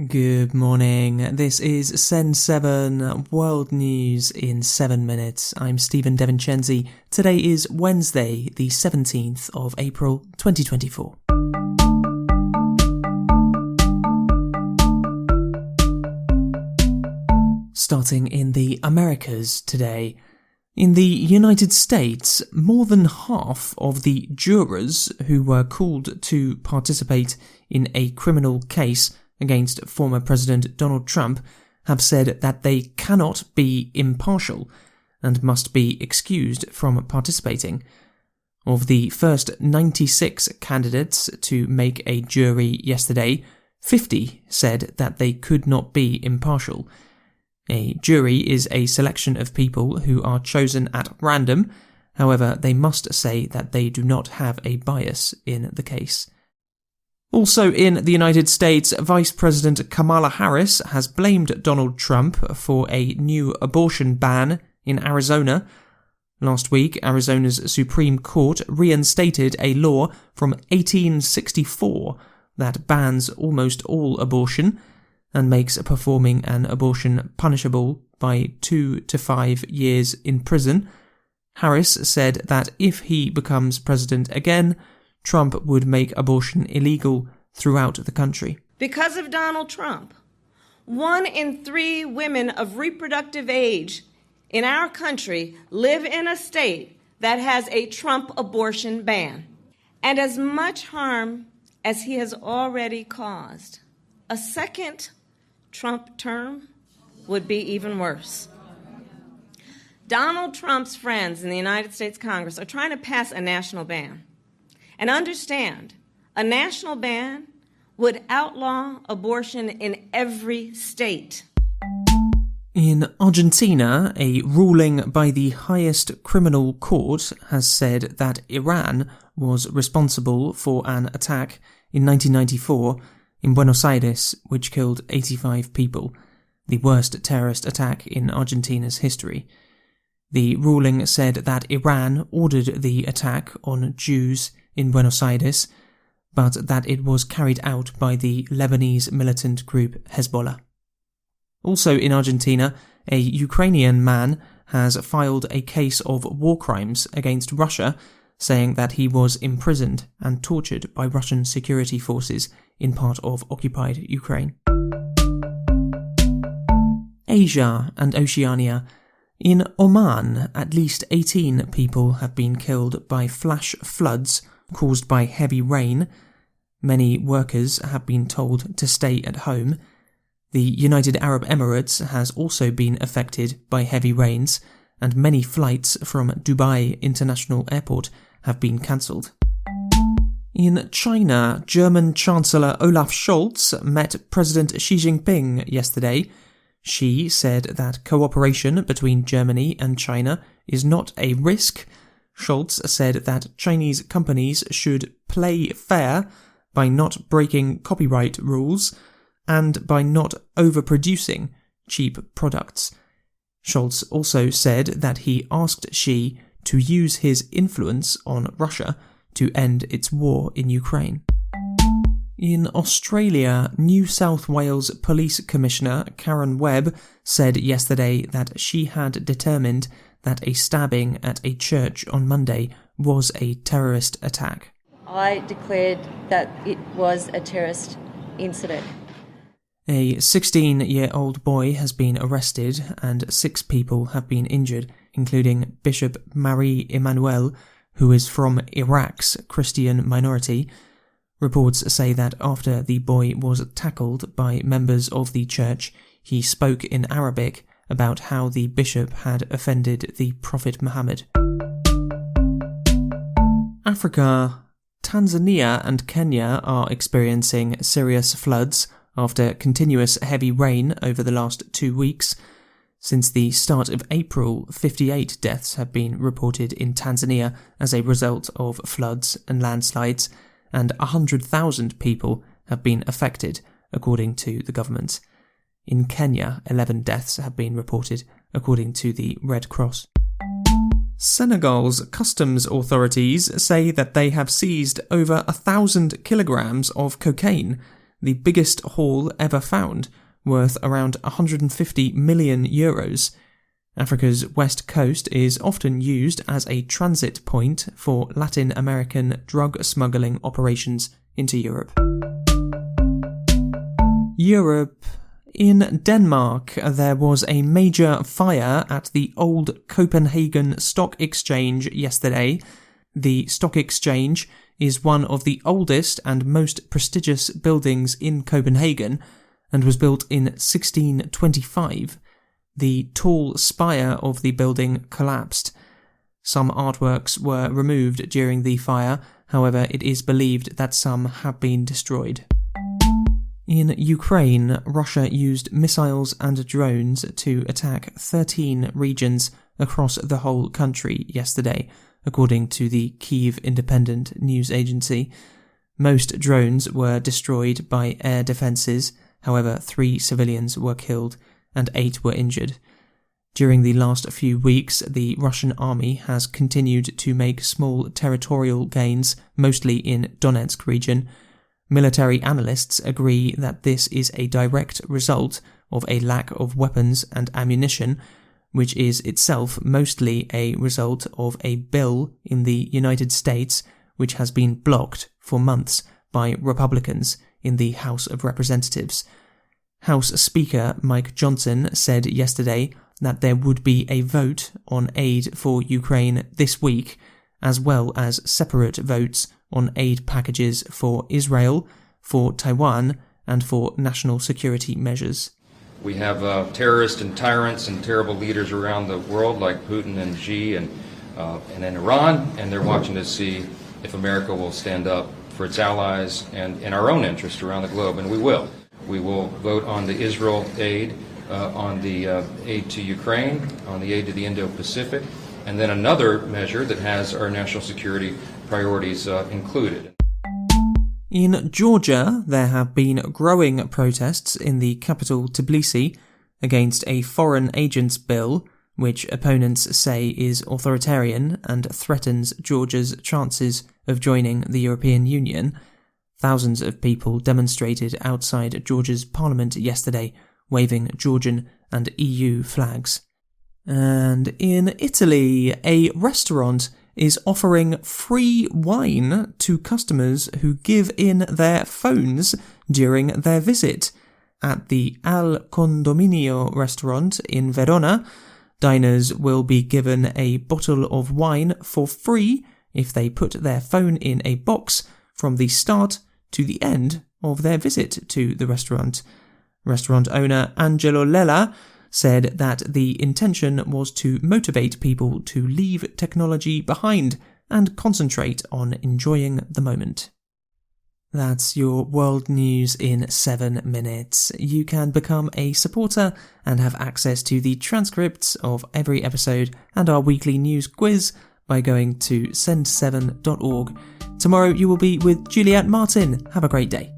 Good morning. This is Sen 7 World News in 7 minutes. I'm Stephen Devincenzi. Today is Wednesday, the 17th of April, 2024. Starting in the Americas today. In the United States, more than half of the jurors who were called to participate in a criminal case against former President Donald Trump have said that they cannot be impartial and must be excused from participating. Of the first 96 candidates to make a jury yesterday, 50 said that they could not be impartial. A jury is a selection of people who are chosen at random, however, they must say that they do not have a bias in the case. Also in the United States, Vice President Kamala Harris has blamed Donald Trump for a new abortion ban in Arizona. Last week, Arizona's Supreme Court reinstated a law from 1864 that bans almost all abortion and makes performing an abortion punishable by 2 to 5 years in prison. Harris said that if he becomes president again, Trump would make abortion illegal throughout the country. Because of Donald Trump, 1 in 3 women of reproductive age in our country live in a state that has a Trump abortion ban. And as much harm as he has already caused, a second Trump term would be even worse. Donald Trump's friends in the United States Congress are trying to pass a national ban. And understand, a national ban would outlaw abortion in every state. In Argentina, a ruling by the highest criminal court has said that Iran was responsible for an attack in 1994 in Buenos Aires, which killed 85 people, the worst terrorist attack in Argentina's history. The ruling said that Iran ordered the attack on Jews in Buenos Aires, but that it was carried out by the Lebanese militant group Hezbollah. Also in Argentina, a Ukrainian man has filed a case of war crimes against Russia, saying that he was imprisoned and tortured by Russian security forces in part of occupied Ukraine. Asia and Oceania. In Oman, at least 18 people have been killed by flash floods caused by heavy rain. Many workers have been told to stay at home. The United Arab Emirates has also been affected by heavy rains, and many flights from Dubai International Airport have been cancelled. In China, German Chancellor Olaf Scholz met President Xi Jinping yesterday. Xi said that cooperation between Germany and China is not a risk. Scholz said that Chinese companies should play fair by not breaking copyright rules and by not overproducing cheap products. Scholz also said that he asked Xi to use his influence on Russia to end its war in Ukraine. In Australia, New South Wales Police Commissioner Karen Webb said yesterday that she had determined that a stabbing at a church on Monday was a terrorist attack. I declared that it was a terrorist incident. A 16-year-old boy has been arrested and 6 people have been injured, including Bishop Marie Emmanuel, who is from Iraq's Christian minority. Reports say that after the boy was tackled by members of the church, he spoke in Arabic about how the bishop had offended the Prophet Muhammad. Africa. Tanzania and Kenya are experiencing serious floods after continuous heavy rain over the last 2 weeks. Since the start of April, 58 deaths have been reported in Tanzania as a result of floods and landslides, and 100,000 people have been affected, according to the government. In Kenya, 11 deaths have been reported, according to the Red Cross. Senegal's customs authorities say that they have seized over 1,000 kilograms of cocaine, the biggest haul ever found, worth around €150 million. Africa's west coast is often used as a transit point for Latin American drug smuggling operations into Europe. In Denmark, there was a major fire at the old Copenhagen Stock Exchange yesterday. The stock exchange is one of the oldest and most prestigious buildings in Copenhagen and was built in 1625. The tall spire of the building collapsed. Some artworks were removed during the fire, however, it is believed that some have been destroyed. In Ukraine, Russia used missiles and drones to attack 13 regions across the whole country yesterday, according to the Kyiv Independent News Agency. Most drones were destroyed by air defences, however 3 civilians were killed and 8 were injured. During the last few weeks, the Russian army has continued to make small territorial gains, mostly in Donetsk region. Military analysts agree that this is a direct result of a lack of weapons and ammunition, which is itself mostly a result of a bill in the United States which has been blocked for months by Republicans in the House of Representatives. House Speaker Mike Johnson said yesterday that there would be a vote on aid for Ukraine this week, as well as separate votes on aid packages for Israel, for Taiwan, and for national security measures. We have terrorists and tyrants and terrible leaders around the world like Putin and Xi and in Iran, and they're watching to see if America will stand up for its allies and in our own interest around the globe, and we will. We will vote on the Israel aid, on the aid to Ukraine, on the aid to the Indo-Pacific, and then another measure that has our national security priorities included. In Georgia, there have been growing protests in the capital Tbilisi against a foreign agents bill, which opponents say is authoritarian and threatens Georgia's chances of joining the European Union. Thousands of people demonstrated outside Georgia's parliament yesterday, waving Georgian and EU flags. And in Italy, a restaurant is offering free wine to customers who give in their phones during their visit. At the Al Condominio restaurant in Verona, diners will be given a bottle of wine for free if they put their phone in a box from the start to the end of their visit to the restaurant. Restaurant owner Angelo Lella said that the intention was to motivate people to leave technology behind and concentrate on enjoying the moment. That's your world news in 7 minutes. You can become a supporter and have access to the transcripts of every episode and our weekly news quiz by going to send7.org. Tomorrow you will be with Juliet Martin. Have a great day.